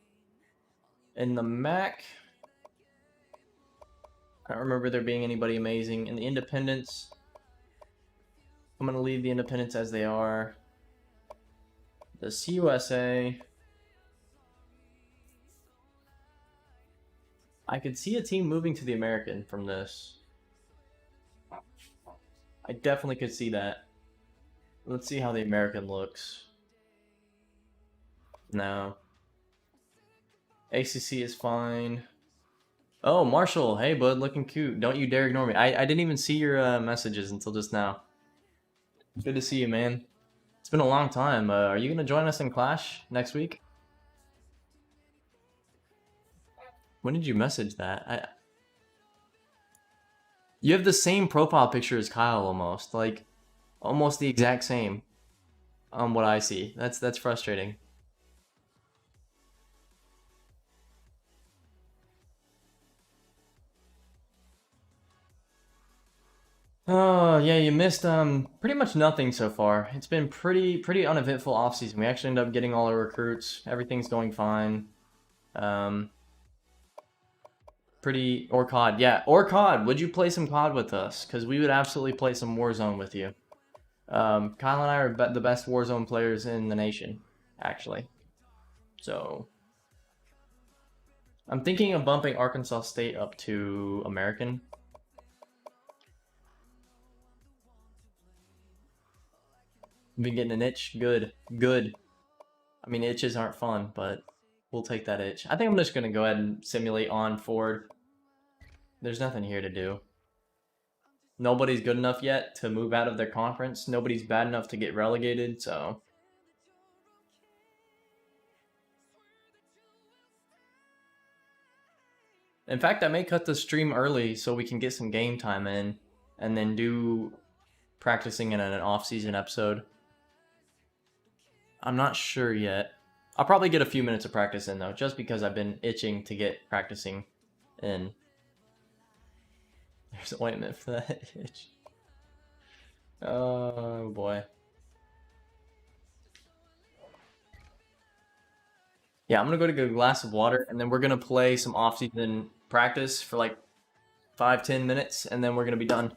In the MAC, I don't remember there being anybody amazing. In the Independents, I'm going to leave the Independents as they are. The CUSA, I could see a team moving to the American from this. I definitely could see that. Let's see how the American looks. No. ACC is fine. Oh, Marshall. Hey, bud. Looking cute. Don't you dare ignore me. I didn't even see your messages until just now. Good to see you, man. It's been a long time. Are you going to join us in Clash next week? When did you message that? You have the same profile picture as Kyle almost. Like, almost the exact same. What I see. That's frustrating. Oh, yeah, you missed pretty much nothing so far. It's been pretty uneventful offseason. We actually ended up getting all our recruits. Everything's going fine. pretty, or COD, yeah, or COD. Would you play some COD with us? Because we would absolutely play some Warzone with you. Kyle and I are the best Warzone players in the nation, actually. So I'm thinking of bumping Arkansas State up to American. Been getting an itch? Good. Good. I mean, itches aren't fun, but we'll take that itch. I think I'm just going to go ahead and simulate on forward. There's nothing here to do. Nobody's good enough yet to move out of their conference. Nobody's bad enough to get relegated, so... In fact, I may cut the stream early so we can get some game time in and then do practicing in an off-season episode. I'm not sure yet. I'll probably get a few minutes of practice in, though, just because I've been itching to get practicing in. There's ointment for that itch. Oh, boy. Yeah, I'm going to go get a glass of water, and then we're going to play some off-season practice for like 5-10 minutes, and then we're going to be done.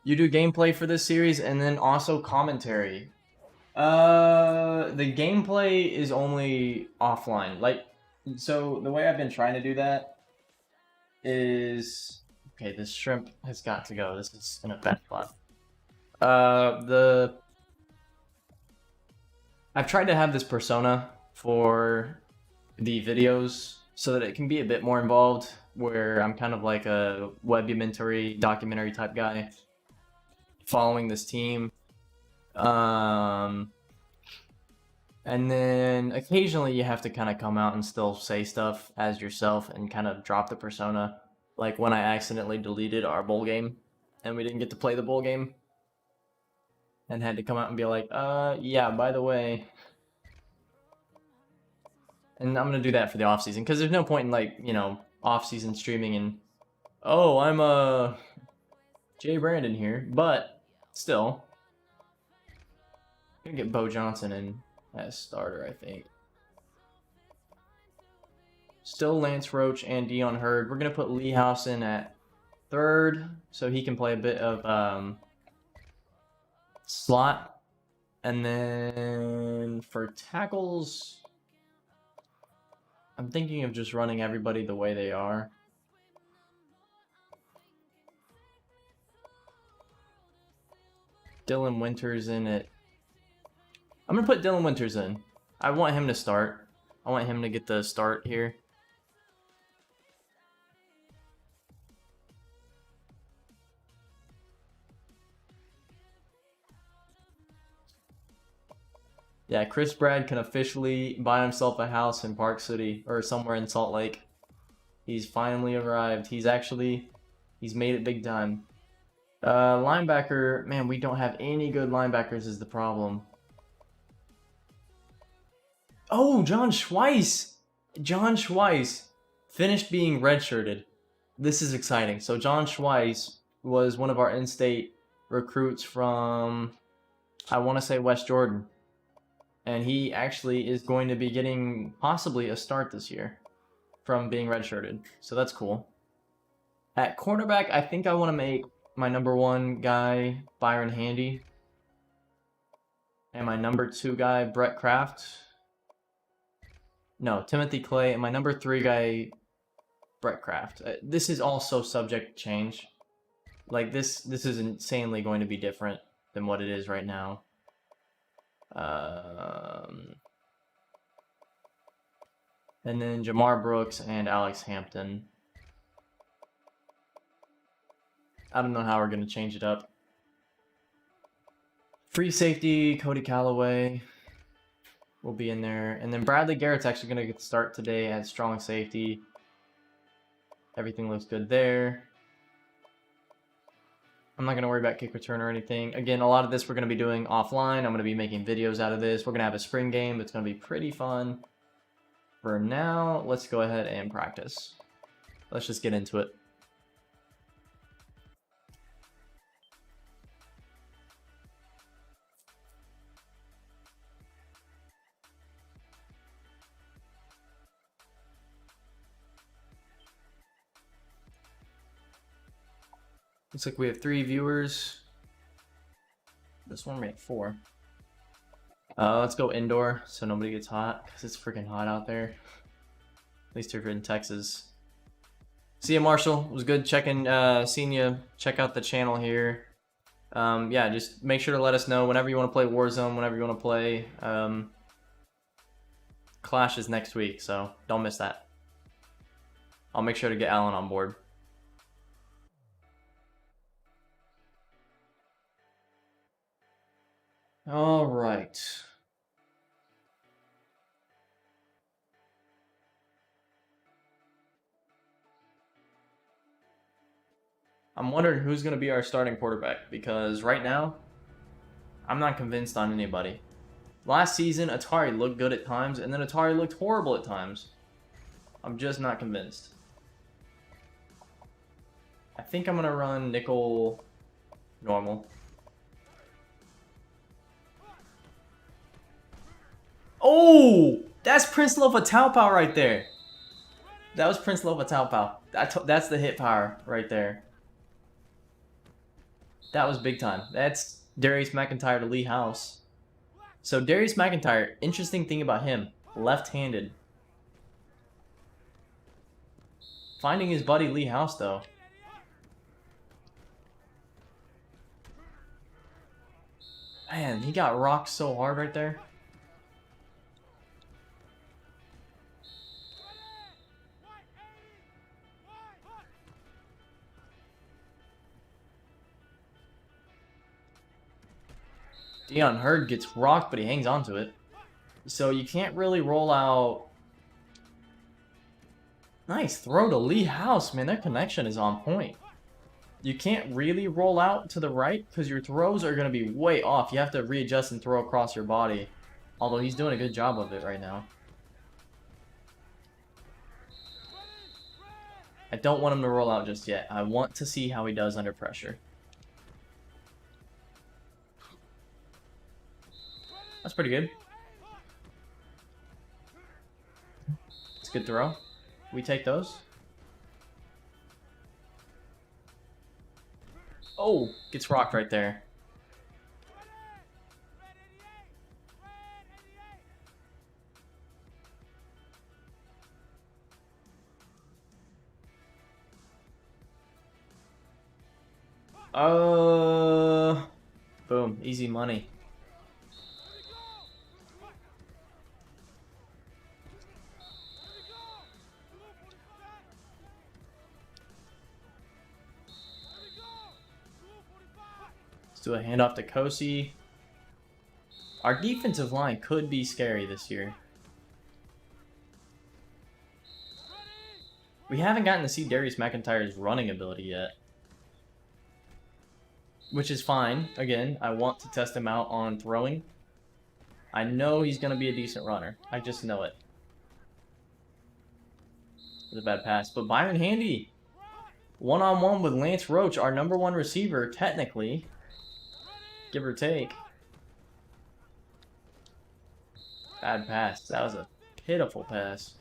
You do gameplay for this series and then also commentary. The gameplay is only offline. Like, so the way I've been trying to do that is... Okay, this shrimp has got to go. This is in a bad spot. I've tried to have this persona for the videos so that it can be a bit more involved, where I'm kind of like a documentary type guy following this team. And then occasionally you have to kind of come out and still say stuff as yourself and kind of drop the persona. Like when I accidentally deleted our bowl game and we didn't get to play the bowl game and had to come out and be like, yeah, by the way. And I'm going to do that for the off season because there's no point in, like, you know, off season streaming and, oh, I'm Jay Brandon here, but still. I'm going to get Bo Johnson in as starter, I think. Still Lance Roach and Dion Hurd. We're going to put Lee House in at third so he can play a bit of slot. And then for tackles, I'm thinking of just running everybody the way they are. Dylan Winters in it. I'm going to put Dylan Winters in. I want him to start. I want him to get the start here. Yeah, Chris Brad can officially buy himself a house in Park City or somewhere in Salt Lake. He's finally arrived. He's made it big time. Linebacker, man, we don't have any good linebackers is the problem. Oh, John Schweiss! John Schweiss finished being redshirted. This is exciting. So John Schweiss was one of our in-state recruits from, I want to say, West Jordan. And he actually is going to be getting possibly a start this year from being redshirted. So that's cool. At cornerback, I think I want to make my number 1 guy Byron Handy. And my number 2 guy, Brett Kraft. No, Timothy Clay. And my number 3 guy, Brett Kraft. This is also subject to change. Like, this is insanely going to be different than what it is right now. And then Jamar Brooks and Alex Hampton. I don't know how we're going to change it up. Free safety, Cody Callaway will be in there. And then Bradley Garrett's actually going to get the start today at strong safety. Everything looks good there. I'm not going to worry about kick return or anything. Again, a lot of this we're going to be doing offline. I'm going to be making videos out of this. We're going to have a spring game. It's going to be pretty fun. For now, let's go ahead and practice. Let's just get into it. Looks like we have 3 viewers. This one we have 4. Let's go indoor so nobody gets hot because it's freaking hot out there. At least if you're in Texas. See ya, Marshall. It was good seeing you. Check out the channel here. Yeah, just make sure to let us know whenever you want to play Warzone, whenever you want to play. Clash is next week, so don't miss that. I'll make sure to get Alan on board. All right. I'm wondering who's going to be our starting quarterback because right now, I'm not convinced on anybody. Last season, Atari looked good at times, and then Atari looked horrible at times. I'm just not convinced. I think I'm going to run nickel normal. Oh, that's Prince Lofa Taupau right there. That was Prince Lofa Taupau. That's the hit power right there. That was big time. That's Darius McIntyre to Lee House. So Darius McIntyre, interesting thing about him, left-handed. Finding his buddy Lee House though. Man, he got rocked so hard right there. Dion Hurd gets rocked, but he hangs on to it. So you can't really roll out. Nice throw to Lee House, man. That connection is on point. You can't really roll out to the right because your throws are going to be way off. You have to readjust and throw across your body. Although he's doing a good job of it right now. I don't want him to roll out just yet. I want to see how he does under pressure. That's pretty good. It's a good throw. We take those. Oh, gets rocked right there. Boom, easy money. Let's do a handoff to Kosi. Our defensive line could be scary this year. We haven't gotten to see Darius McIntyre's running ability yet. Which is fine. Again, I want to test him out on throwing. I know he's going to be a decent runner. I just know it. It was a bad pass. But Byron Handy, one-on-one with Lance Roach, our #1 receiver, technically. Give or take. Bad pass. That was a pitiful pass.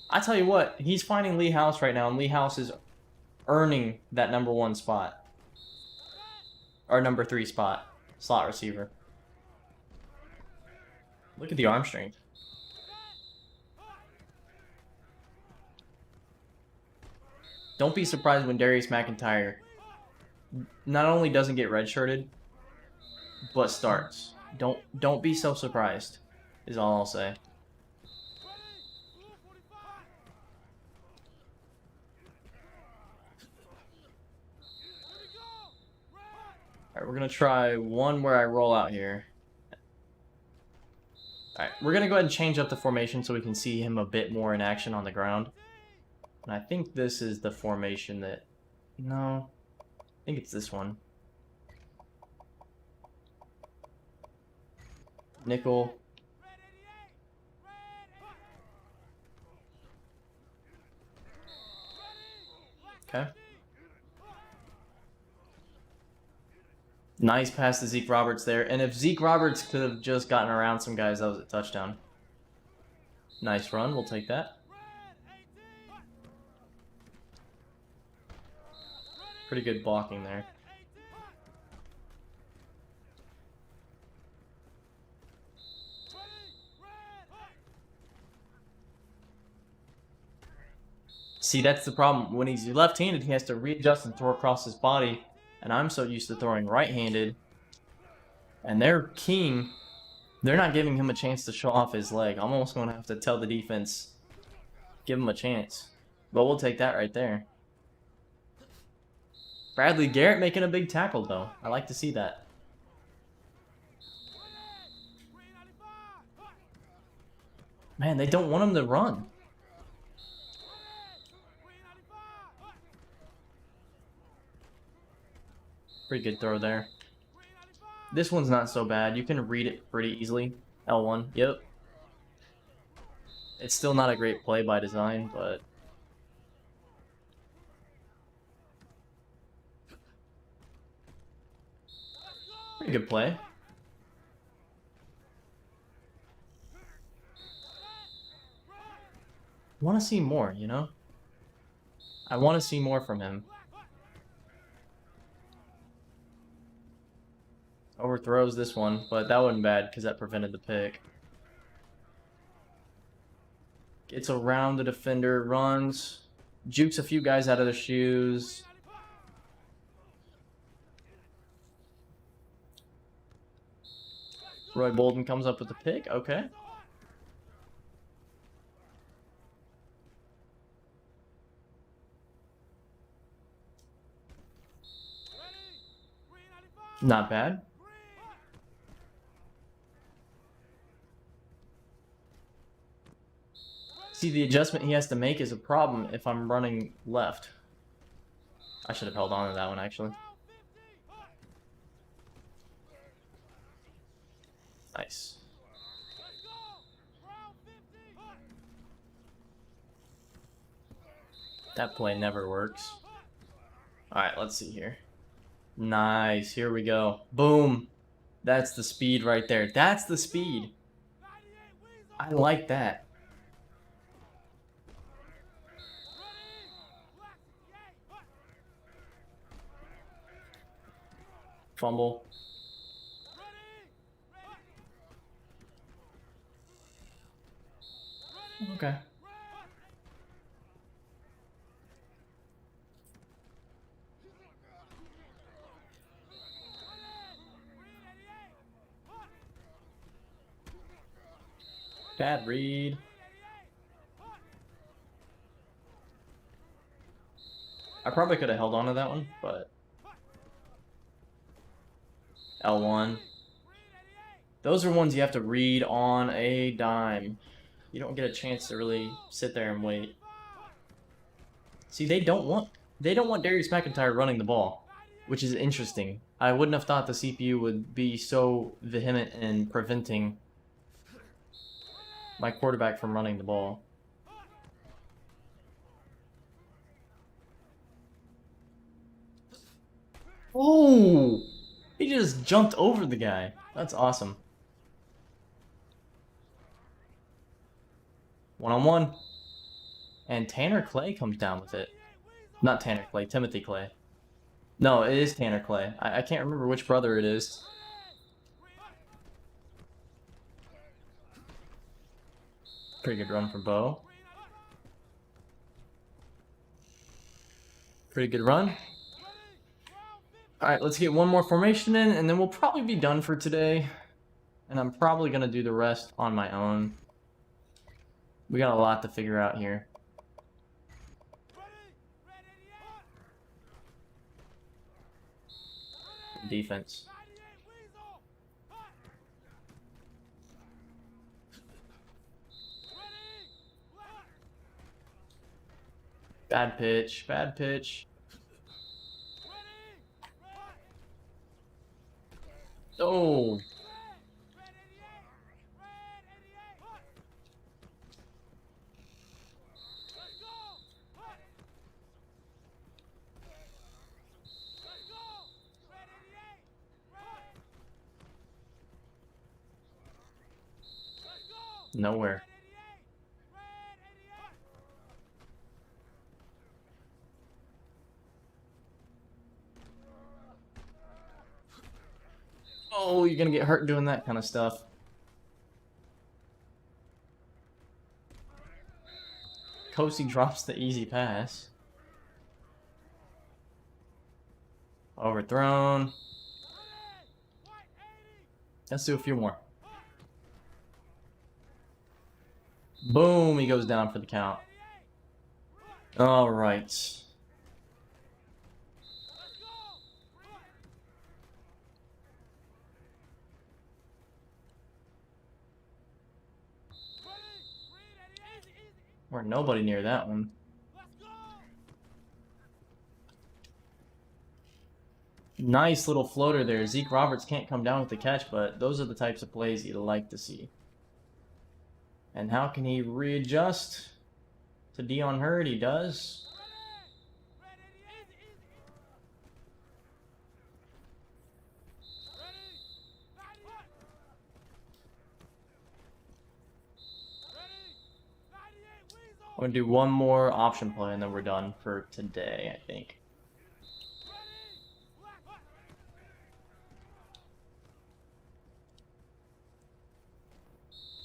I tell you what, he's finding Lee House right now, and Lee House is earning that #1 spot. Or #3 spot. Slot receiver. Look at the arm strength. Don't be surprised when Darius McIntyre not only doesn't get redshirted, but starts. Don't be so surprised, is all I'll say. Alright, we're going to try one where I roll out here. Alright, we're going to go ahead and change up the formation so we can see him a bit more in action on the ground. And I think this is the formation that... No. I think it's this one. Nickel. Okay. Nice pass to Zeke Roberts there. And if Zeke Roberts could have just gotten around some guys, that was a touchdown. Nice run. We'll take that. Pretty good blocking there. See, that's the problem. When he's left-handed, he has to readjust and throw across his body. And I'm so used to throwing right-handed. And they're keying. They're not giving him a chance to show off his leg. I'm almost going to have to tell the defense, give him a chance. But we'll take that right there. Bradley Garrett making a big tackle, though. I like to see that. Man, they don't want him to run. Pretty good throw there. This one's not so bad. You can read it pretty easily. L1, yep. It's still not a great play by design, but... pretty good play. I want to see more, you know? I want to see more from him. Overthrows this one, but that wasn't bad because that prevented the pick. Gets around the defender, runs, jukes a few guys out of their shoes. Roy Bolden comes up with the pick. Okay. Not bad. See, the adjustment he has to make is a problem if I'm running left. I should have held on to that one, actually. Nice. That play never works. Alright, let's see here. Nice. Here we go. Boom. That's the speed right there. That's the speed. I like that. Fumble. Okay. Bad read. I probably could have held on to that one, but... L1. Those are ones you have to read on a dime. You don't get a chance to really sit there and wait. See, they don't want Darius McIntyre running the ball, which is interesting. I wouldn't have thought the CPU would be so vehement in preventing my quarterback from running the ball. Oh! He just jumped over the guy. That's awesome. 1-on-1. And Tanner Clay comes down with it. Not Tanner Clay, Timothy Clay. No, it is Tanner Clay. I can't remember which brother it is. Pretty good run from Bo. Pretty good run. Alright, let's get one more formation in, and then we'll probably be done for today. And I'm probably going to do the rest on my own. We got a lot to figure out here. Defense. Bad pitch, bad pitch. Oh. Nowhere. Oh, you're gonna get hurt doing that kind of stuff. Kosi drops the easy pass. Overthrown. Let's do a few more. Boom, he goes down for the count. All right. We're nobody near that one. Nice little floater there. Zeke Roberts can't come down with the catch, but those are the types of plays you like to see. And how can he readjust to Dion Hurd? He does. I'm going to do one more option play and then we're done for today, I think.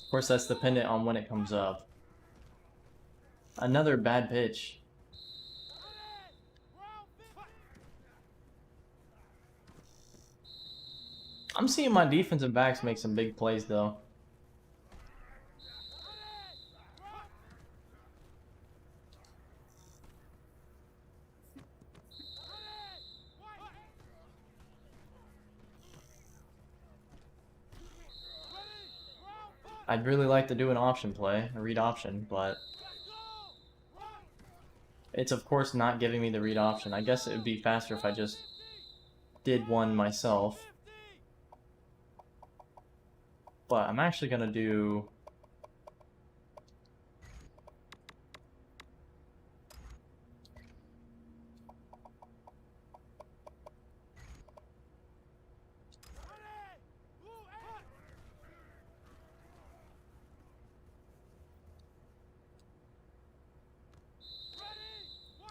Of course, that's dependent on when it comes up. Another bad pitch. I'm seeing my defensive backs make some big plays, though. I'd really like to do an option play, a read option, but it's of course not giving me the read option. I guess it would be faster if I just did one myself. But I'm actually going to do...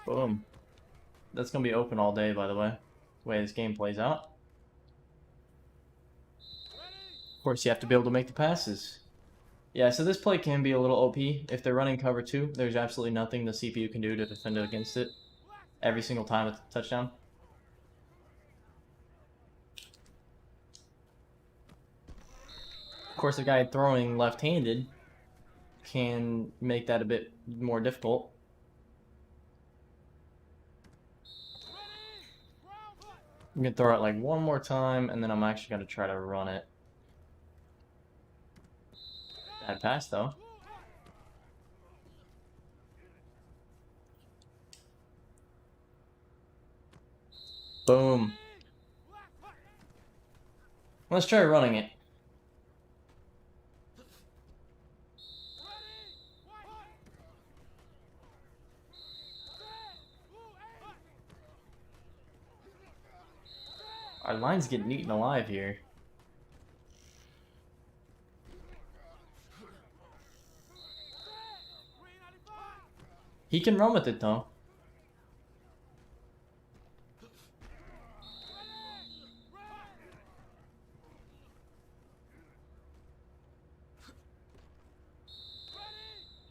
Boom. That's going to be open all day, by the way this game plays out. Of course, you have to be able to make the passes. Yeah, so this play can be a little OP. If they're running cover 2, there's absolutely nothing the CPU can do to defend against it. Every single time it's a touchdown. Of course, a guy throwing left-handed can make that a bit more difficult. I'm going to throw it like one more time, and then I'm actually going to try to run it. Bad pass, though. Boom. Let's try running it. Our line's getting eaten alive here. He can run with it though.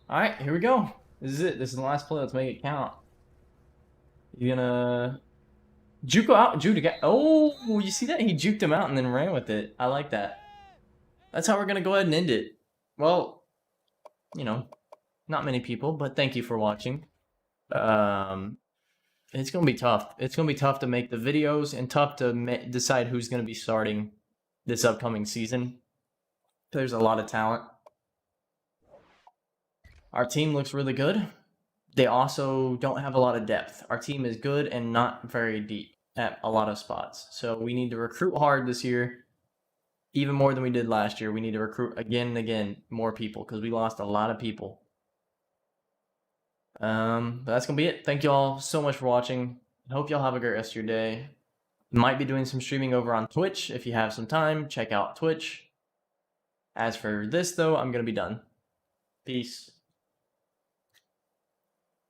Alright, here we go. This is it. This is the last play. Let's make it count. You gonna juke out? Juke again. Oh, you see that? He juked him out and then ran with it. I like that. That's how we're gonna go ahead and end it. Well, you know, not many people, but thank you for watching. It's gonna be tough. It's gonna be tough to make the videos and tough to decide who's gonna be starting this upcoming season. There's a lot of talent. Our team looks really good. They also don't have a lot of depth. Our team is good and not very deep at a lot of spots. So we need to recruit hard this year, even more than we did last year. We need to recruit again and again more people because we lost a lot of people. But that's gonna be it. Thank you all so much for watching. I hope y'all have a great rest of your day. Might be doing some streaming over on Twitch. If you have some time, check out Twitch. As for this though, I'm gonna be done. Peace.